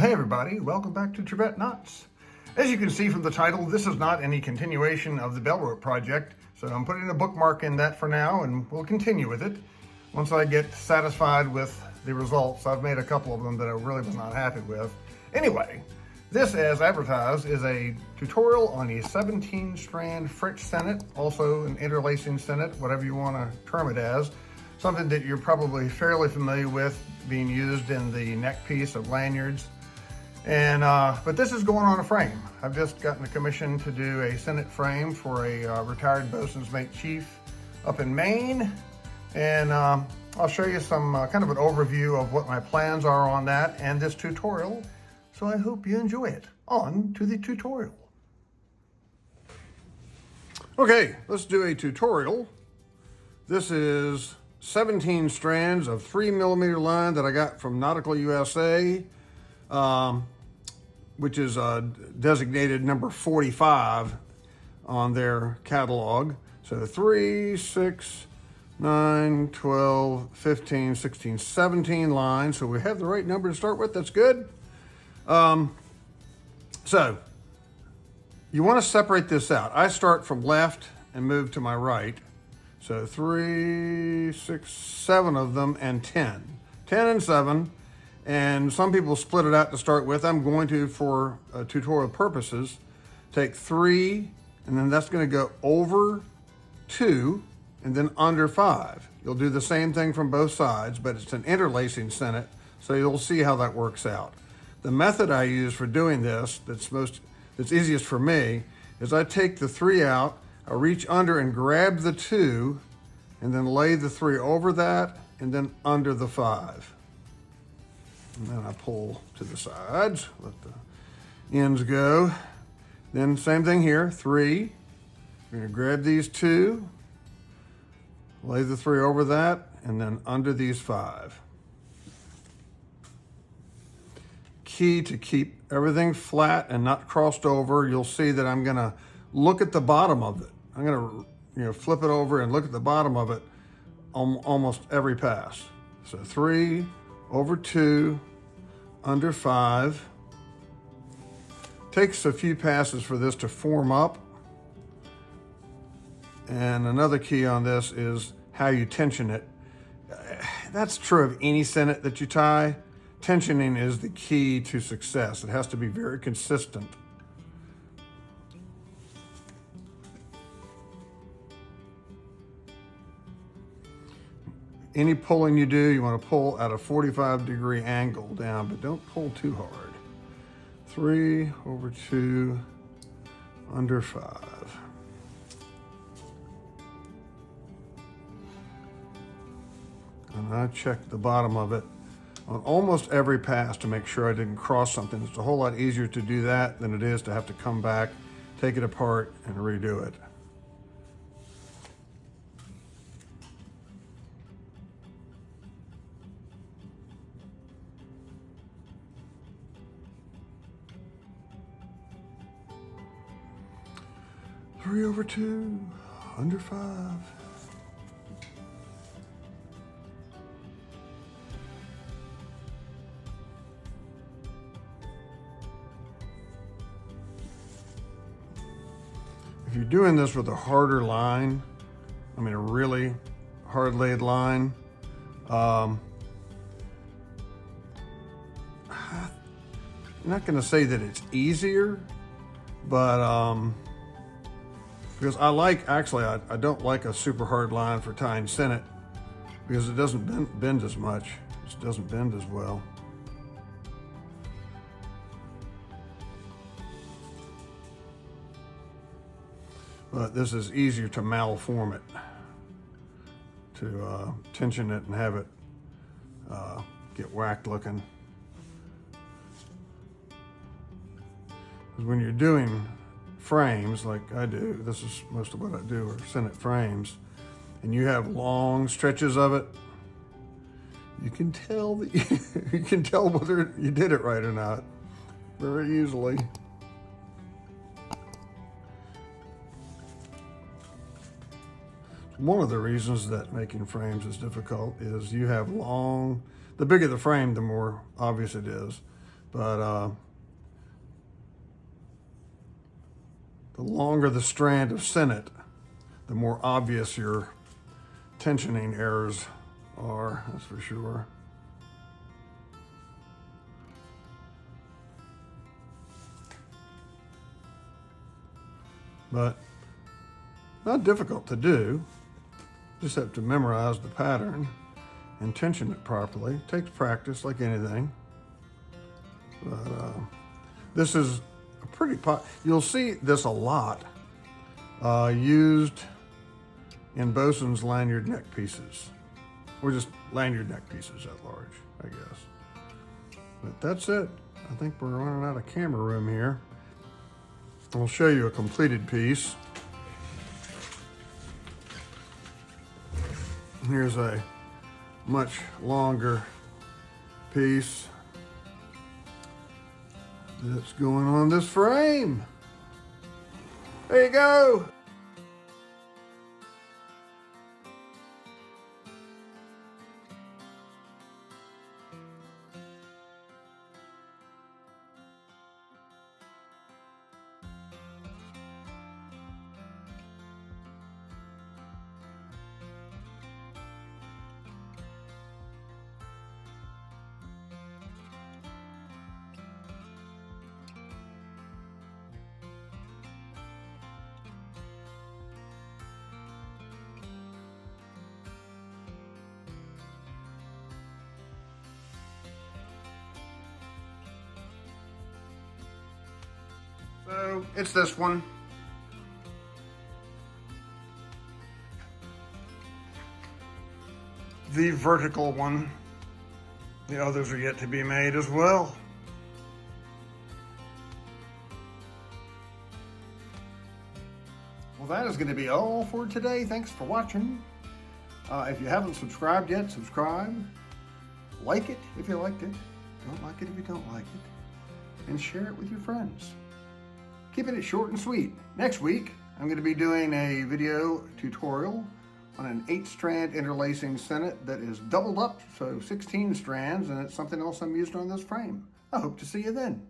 Hey everybody, welcome back to Trivet Knots. As you can see from the title, this is not any continuation of the bell rope project, so I'm putting a bookmark in that for now and we'll continue with it. Once I get satisfied with the results, I've made a couple of them that I really was not happy with. Anyway, this, as advertised, is a tutorial on a 17-strand French Sinnet, also an interlacing Sinnet, whatever you want to term it as. Something that you're probably fairly familiar with being used in the neck piece of lanyards. But this is going on a frame. I've just gotten a commission to do a Sinnet frame for a retired bosun's mate chief up in Maine. And I'll show you some kind of an overview of what my plans are on that and this tutorial. So I hope you enjoy it. On to the tutorial. Okay, let's do a tutorial. This is 17 strands of 3mm line that I got from Nautical USA. Which is designated number 45 on their catalog. So 3, 6, 9, 12, 15, 16, 17 lines. So we have the right number to start with, that's good. So you want to separate this out. I start from left and move to my right. So 3, 6, 7 of them and 10. 10 and 7. And some people split it out to start with. I'm going to, for tutorial purposes, take 3, and then that's going to go over 2, and then under 5. You'll do the same thing from both sides, but it's an interlacing Sinnet, so you'll see how that works out. The method I use for doing this, that's easiest for me, is I take the 3 out, I reach under and grab the 2, and then lay the 3 over that, and then under the 5. And then I pull to the sides, let the ends go. Then same thing here, 3. We're gonna grab these 2, lay the 3 over that, and then under these 5. Key to keep everything flat and not crossed over. You'll see that I'm gonna look at the bottom of it. I'm gonna flip it over and look at the bottom of it almost every pass. So 3, over 2, under 5. Takes a few passes for this to form up. And another key on this is how you tension it. That's true of any Sinnet that you tie. Tensioning is the key to success. It has to be very consistent. Any pulling you do, you want to pull at a 45-degree angle down, but don't pull too hard. 3, over 2, under 5. And I check the bottom of it on almost every pass to make sure I didn't cross something. It's a whole lot easier to do that than it is to have to come back, take it apart, and redo it. Three over 2, under 5. If you're doing this with a harder line, I mean a really hard laid line, I'm not going to say that it's easier, but because I don't like a super hard line for tying Sinnet because it doesn't bend as much. It just doesn't bend as well. But this is easier to malform it, to tension it and have it get whacked looking. Because when you're doing frames like I do, this is most of what I do are Sinnet frames, and you have long stretches of it, you can tell that you can tell whether you did it right or not very easily. One of the reasons that making frames is difficult is you have long, the bigger the frame, the more obvious it is. But the longer the strand of Sinnet, the more obvious your tensioning errors are, that's for sure. But not difficult to do. Just have to memorize the pattern and tension it properly. It takes practice like anything. But this is a pretty you'll see this a lot used in bosun's lanyard neck pieces, or just lanyard neck pieces at large, I guess. But that's it. I think we're running out of camera room here. I'll show you a completed piece. Here's a much longer piece that's going on this frame. There you go. So it's this one. The vertical one. The others are yet to be made as well. Well, that is going to be all for today. Thanks for watching. If you haven't subscribed yet, subscribe. Like it if you liked it. Don't like it if you don't like it. And share it with your friends. Keeping it short and sweet. Next week, I'm going to be doing a video tutorial on an 8-strand interlacing Sinnet that is doubled up, so 16 strands, and it's something else I'm using on this frame. I hope to see you then.